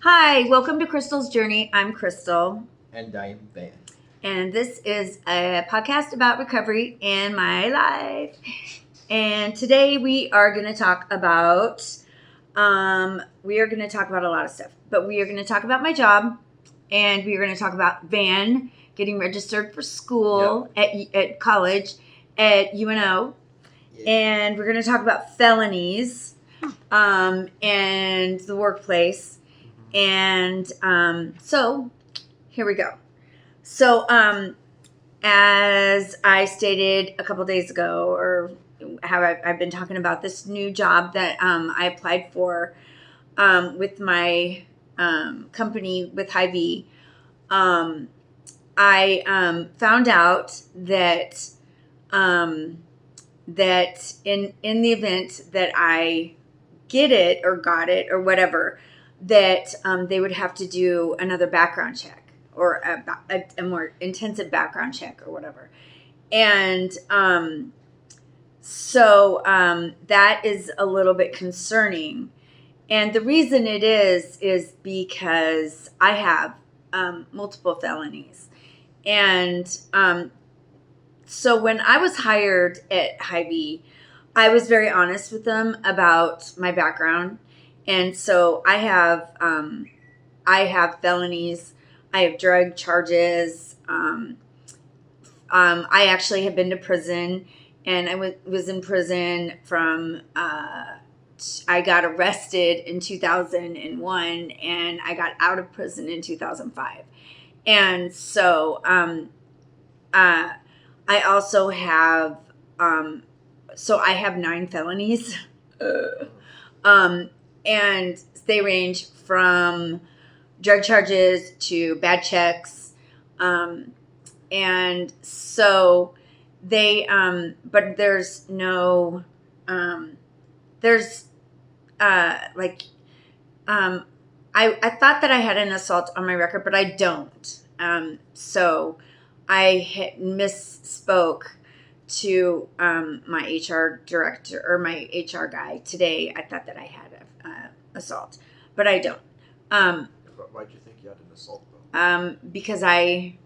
Hi, welcome to Crystal's Journey. I'm Crystal, And I'm Van. and this is a podcast about recovery and my life. And today we are going to talk about a lot of stuff, but we are going to talk about my job, and we are going to talk about Van getting registered for school at college at UNO, and we're going to talk about felonies and the workplace. And so here we go. So as I stated a couple days ago, or how I've been talking about this new job that I applied for with my company with Hy-Vee, I found out that that in the event that I get it or got it or whatever, that they would have to do another background check or a more intensive background check or whatever. And so that is a little bit concerning. And the reason it is because I have multiple felonies. And so when I was hired at Hy-Vee, I was very honest with them about my background. And so I have felonies. I have drug charges. I actually have been to prison, and I was in prison from. I got arrested in 2001, and I got out of prison in 2005. And so I also have. So I have 9 felonies. And they range from drug charges to bad checks. And so they, but there's no, there's, like, I thought that I had an assault on my record, but I don't. So I misspoke to my HR director or my HR guy today. I thought that I had a assault, but I don't. Why'd you think you had an assault though? Because I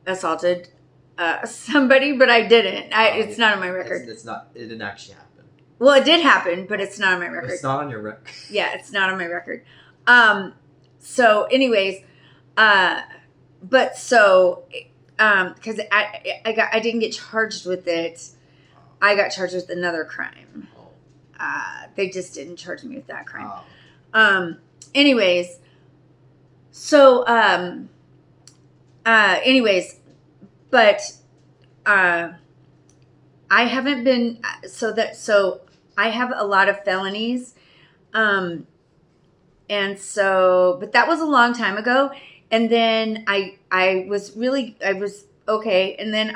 assaulted somebody, but I didn't. It's not on my record. It's not. It didn't actually happen. Well, it did happen, but it's not on my record. It's not on your record. Yeah, it's not on my record. So, anyways, but so. Because I didn't get charged with it. I got charged with another crime. They just didn't charge me with that crime. Anyways, so but I haven't been so I have a lot of felonies, and so but that was a long time ago. And then I was okay. And then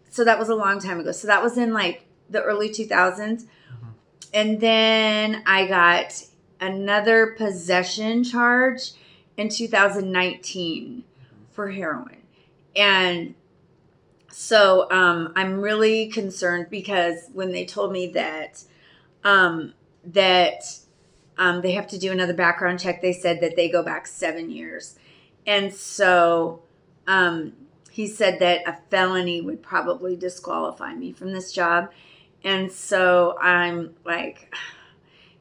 so that was a long time ago. So that was in like the early 2000s. And then I got another possession charge in 2019 for heroin. And so I'm really concerned because when they told me that they have to do another background check, they said that they go back 7 years. And so he said that a felony would probably disqualify me from this job. And so I'm like,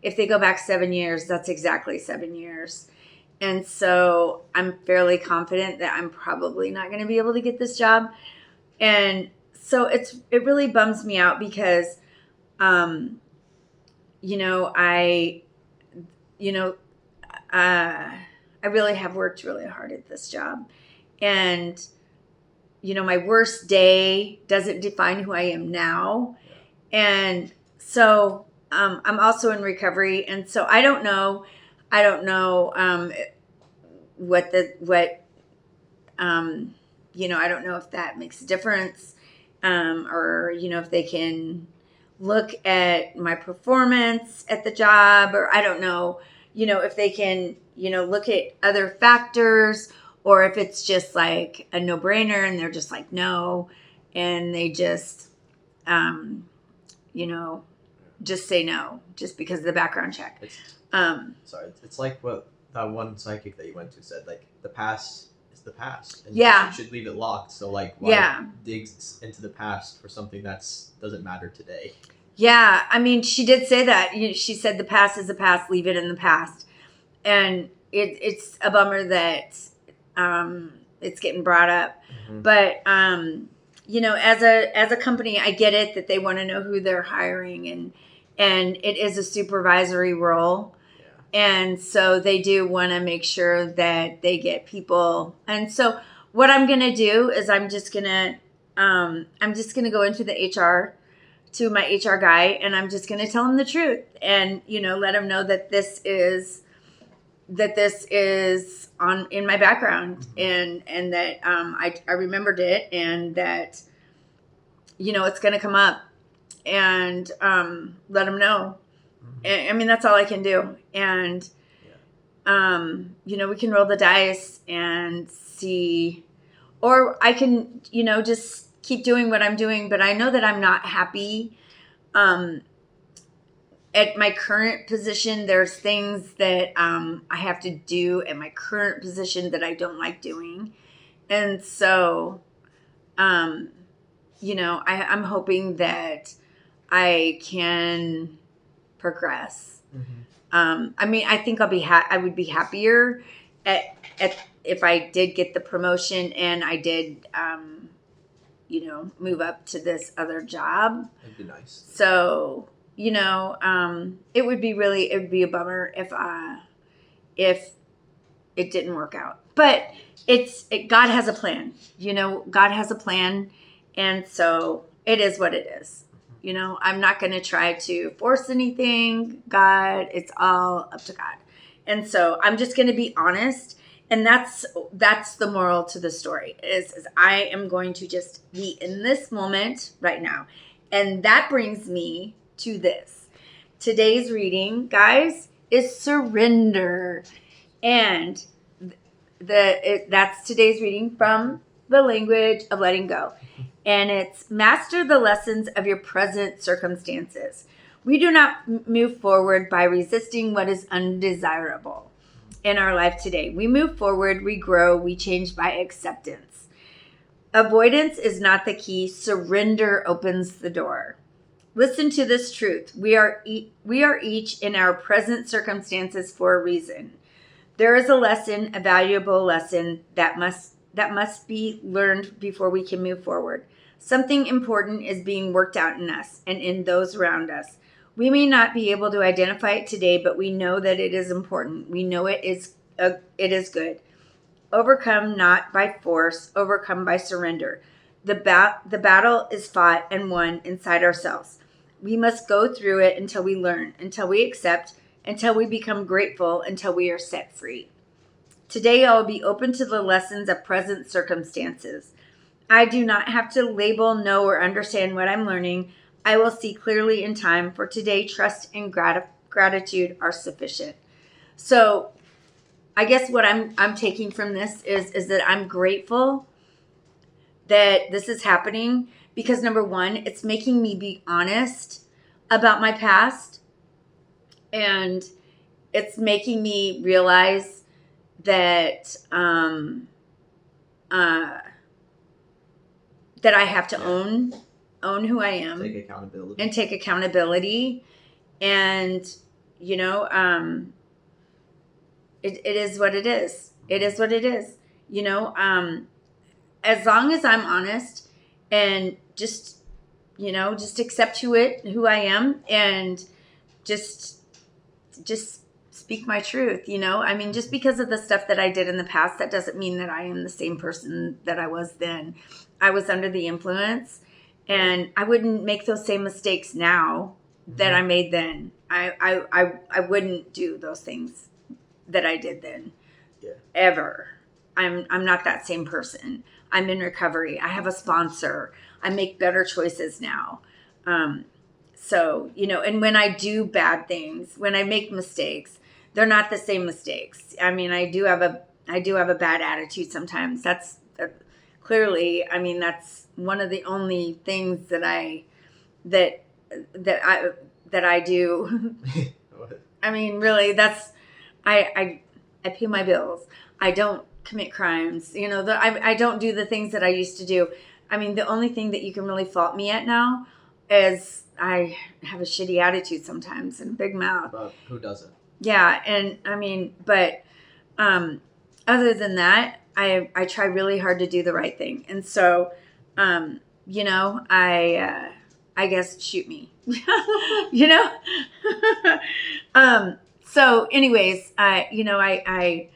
if they go back 7 years, that's exactly 7 years. And so I'm fairly confident that I'm probably not going to be able to get this job. And so it really bums me out because, I really have worked really hard at this job. And, my worst day doesn't define who I am now. And so I'm also in recovery. And so I don't know what I don't know if that makes a difference, or, if they can look at my performance at the job, or I don't know, if they can, look at other factors, or if it's just like a no-brainer and they're just like, no, and they just, just say no, just because of the background check. It's like what that one psychic that you went to said, like the past is the past, and Yeah. you should leave it locked. So like, why dig into the past for something that's doesn't matter today? Yeah, I mean, she did say that. She said the past is the past, leave it in the past, and it's a bummer that it's getting brought up. Mm-hmm. But as a company, I get it that they want to know who they're hiring, and it is a supervisory role. And so they do want to make sure that they get people. And so what I'm going to do is I'm just going to go into the HR, to my HR guy, and I'm just going to tell him the truth and, let him know that this is on in my background, and that I remembered it, and that, it's going to come up, and let him know. I mean, that's all I can do. And, we can roll the dice and see, or I can, just keep doing what I'm doing. But I know that I'm not happy at my current position. There's things that I have to do at my current position that I don't like doing. And so, I'm hoping that I can progress. I mean, I think I would be happier if I did get the promotion and I did, move up to this other job. That'd be nice. So, it would be a bummer if it didn't work out. But God has a plan. God has a plan, and so it is what it is. I'm not going to try to force anything. God, it's all up to God. And so I'm just going to be honest. And that's the moral to the story is I am going to just be in this moment right now. And that brings me to this. Today's reading, guys, is surrender. And that's today's reading from The Language of Letting Go. And it's master the lessons of your present circumstances. We do not move forward by resisting what is undesirable in our life today. We move forward, we grow, we change by acceptance. Avoidance is not the key. Surrender opens the door. Listen to this truth. We are each in our present circumstances for a reason. There is a lesson, a valuable lesson that must be learned before we can move forward. Something important is being worked out in us and in those around us. We may not be able to identify it today, but we know that it is important. We know it is good. Overcome not by force, overcome by surrender. The battle is fought and won inside ourselves. We must go through it until we learn, until we accept, until we become grateful, until we are set free. Today, I will be open to the lessons of present circumstances. I do not have to label, know, or understand what I'm learning. I will see clearly in time. For today, trust and gratitude are sufficient. So, I guess what I'm taking from this is that I'm grateful that this is happening because, number one, it's making me be honest about my past, and it's making me realize that that I have to own who I am, Take accountability, and it is what it is. It is what it is. As long as I'm honest and just accept who I am, and just speak my truth. I mean, just because of the stuff that I did in the past, that doesn't mean that I am the same person that I was then. I was under the influence, and I wouldn't make those same mistakes now that I made then. I wouldn't do those things that I did then. Yeah. Ever. I'm not that same person. I'm in recovery. I have a sponsor. I make better choices now. So, and when I do bad things, when I make mistakes, they're not the same mistakes. I mean, I do have a bad attitude sometimes. That's clearly, I mean, that's one of the only things that that I do. I mean, really, that's I pay my bills. I don't commit crimes. You know, I don't do the things that I used to do. I mean, the only thing that you can really fault me at now is I have a shitty attitude sometimes and a big mouth. But who doesn't? Yeah, and I mean, but other than that, I try really hard to do the right thing, and so you know, I guess shoot me, you know. So, anyways, you know, I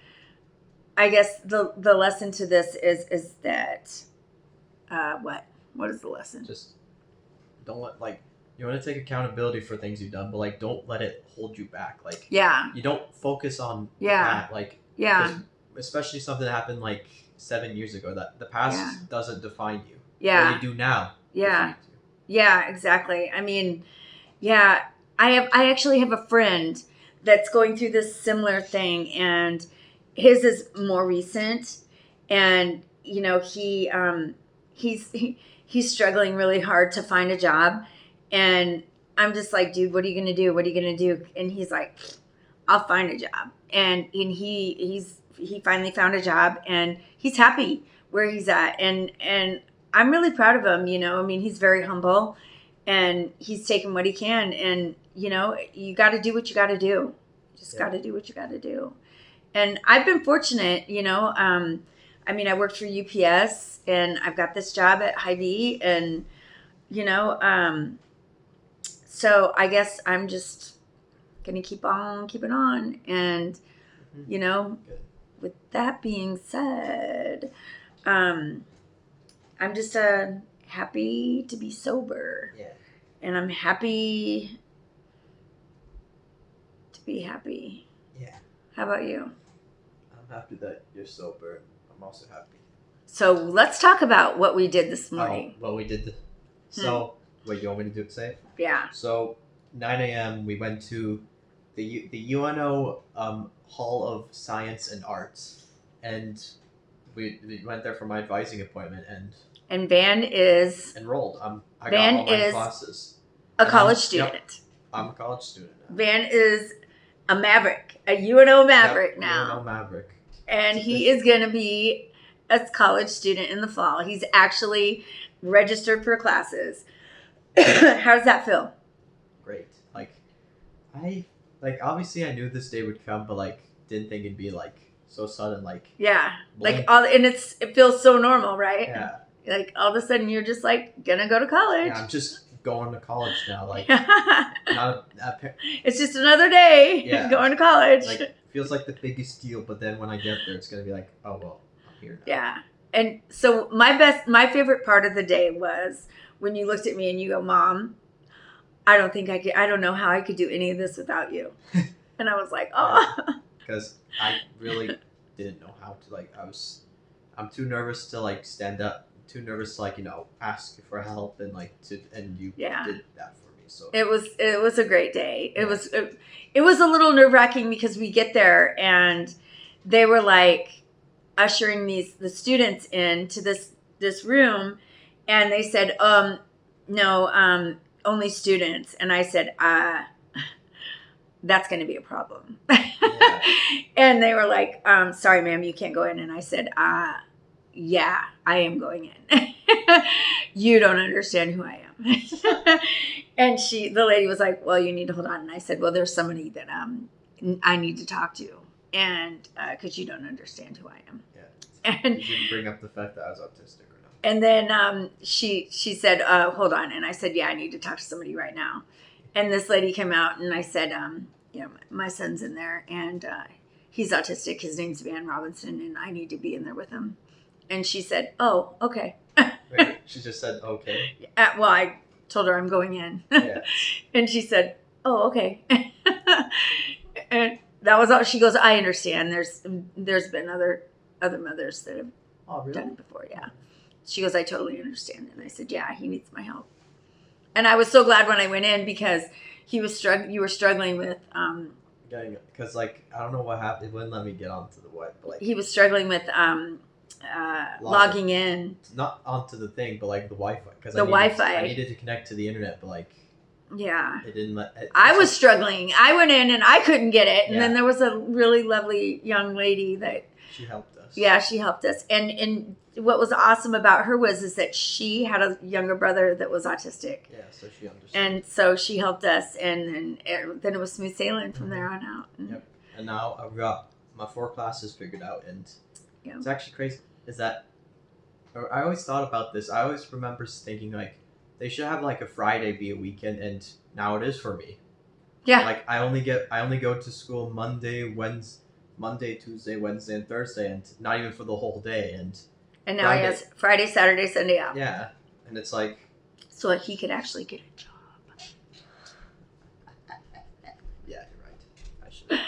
guess the lesson to this is that what is the lesson? Just don't let, like, you want to take accountability for things you've done, but like don't let it hold you back. Like, Yeah, you don't focus on Yeah. that. Like, yeah, 'cause especially something that happened like 7 years ago. That the past Yeah. doesn't define you. yeah. What you do now. Yeah. defines you. Yeah, exactly. I mean, yeah, I actually have a friend that's going through this similar thing, and his is more recent, and you know, he's struggling really hard to find a job, and I'm just like, dude, what are you gonna do? What are you gonna do? And he's like, I'll find a job, and he finally found a job, and he's happy where he's at, and I'm really proud of him. You know, I mean, he's very humble, and he's taken what he can, and you know, you got to do what you got to do. Just got to do what you got to do. And I've been fortunate, you know. I mean, I worked for UPS, and I've got this job at Hy-Vee, and you know, so I guess I'm just gonna keep on keeping on, and Mhm. you know, Good. with that being said, I'm just happy to be sober, Yeah. and I'm happy to be happy. Yeah. How about you? I'm happy that you're sober. I'm also happy. So let's talk about what we did this morning. Well, we did. So, wait, you want me to say it? Yeah. So, 9 a.m. we went to the UNO Hall of Science and Arts, and we went there for my advising appointment and And Van is enrolled. I Van got all my is- classes. a And college yep. student. I'm a college student now. Van is a Maverick, a UNO Maverick Yep, now. UNO Maverick. And he is going to be a college student in the fall. He's actually registered for classes. How does that feel? Great. Obviously I knew this day would come, but like didn't think it'd be like so sudden. Like, Yeah. Like blink. and it feels so normal, right? Yeah. Like all of a sudden you're just like gonna go to college. Yeah, I'm just going to college now. Like, not It's just another day Yeah. going to college. like feels like the biggest deal, but then when I get there, it's gonna be like, oh well, I'm here now. Yeah. And so my favorite part of the day was when you looked at me and you go, Mom, I don't know how I could do any of this without you. And I was like, oh. Because I really didn't know how to, like, I'm too nervous to like stand up, too nervous to like, ask for help, and like and you Yeah. did that for me. So It was a great day. Yeah. It was a little nerve-wracking because we get there and they were like ushering the students into this room, and they said, no, only students. And I said, that's going to be a problem. Yeah. And they were like, sorry, ma'am, you can't go in. And I said, yeah, I am going in. You don't understand who I am. And the lady was like, well, you need to hold on. And I said, well, there's somebody that I need to talk to. And because you don't understand who I am. yeah. And You didn't bring up the fact that I was autistic or not. and then she said, hold on. And I said, yeah, I need to talk to somebody right now. And this lady came out, and I said, my son's in there, and he's autistic. His name's Van Robinson, and I need to be in there with him. And she said, oh, okay. Wait, she just said okay. Well, I told her I'm going in. Yeah. And she said, oh, okay. And that was all. She goes, I understand. There's been other mothers that have Oh really? done it before. Yeah. She goes, I totally understand. And I said, yeah, he needs my help. And I was so glad when I went in because you were struggling with, Because like I don't know what happened. It wouldn't let me get onto the web, but like he was struggling with logging in. not onto the thing, but like the Wi-Fi. Because The Wi-Fi. I needed to connect to the internet, but like Yeah. It didn't let. I was struggling. I went in and I couldn't get it. And Yeah. then there was a really lovely young lady that, She helped us. yeah, she helped us. And what was awesome about her is that she had a younger brother that was autistic. Yeah, so she understood. And so she helped us. And then it was smooth sailing from there on out. Yep. And now I've got my 4 classes figured out, and Yeah. it's actually crazy. Is that I always thought about this. I always remember thinking like they should have like a Friday be a weekend, and now it is for me. Yeah. Like I only go to school Monday, Tuesday, Wednesday, and Thursday, and not even for the whole day. And And now he has Friday, Saturday, Sunday out. yeah, and it's like So he could actually get a job. yeah, you're right. I should.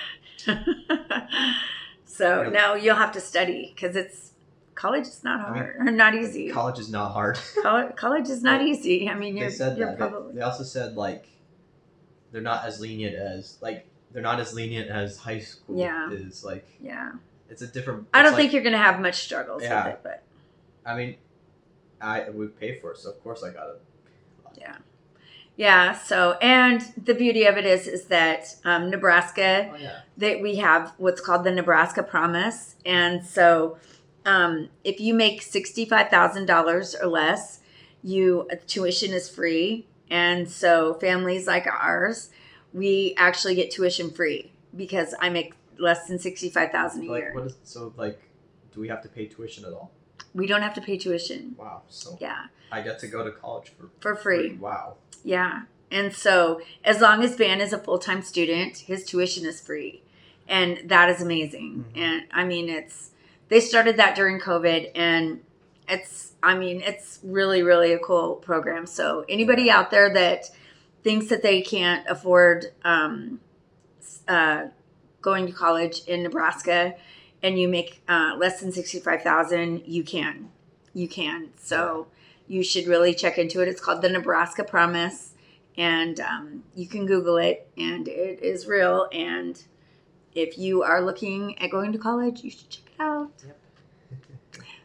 So Yep. now you'll have to study because college is not I mean, hard or not easy. College is not hard. College is not easy. I mean, They you're said that. probably They also said like they're not as lenient as high school Yeah. is. Like yeah. it's a different. I don't it's think like, you're gonna have much struggles Yeah. with it, but I mean, I would pay for it, so of course I got it. yeah. So and the beauty of it is that Nebraska. Oh yeah. That we have what's called the Nebraska Promise. And so if you make $65,000 or less, tuition is free. And so families like ours, we actually get tuition free because I make less than $65,000 a year. Do we have to pay tuition at all? We don't have to pay tuition. Wow. So Yeah, I get to go to college for free. Wow. Yeah. And so as long as Van is a full-time student, his tuition is free. And that is amazing. Mhm. And I mean, they started that during COVID and it's really, really a cool program. So anybody out there that thinks that they can't afford going to college in Nebraska and you make less than $65,000, you can. So you should really check into it. It's called the Nebraska Promise. And you can Google it, and it is real. And if you are looking at going to college, you should check it out. Yep.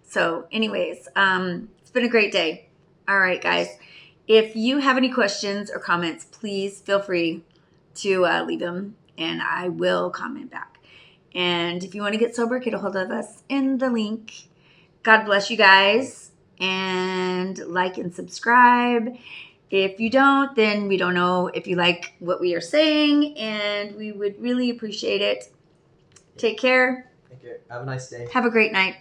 So, anyways, it's been a great day. All right, guys. If you have any questions or comments, please feel free to leave them, and I will comment back. And if you want to get sober, get a hold of us in the link. God bless you guys, and like and subscribe. If you don't, then we don't know if you like what we are saying, and we would really appreciate it. Take care. Thank you. Have a nice day. Have a great night.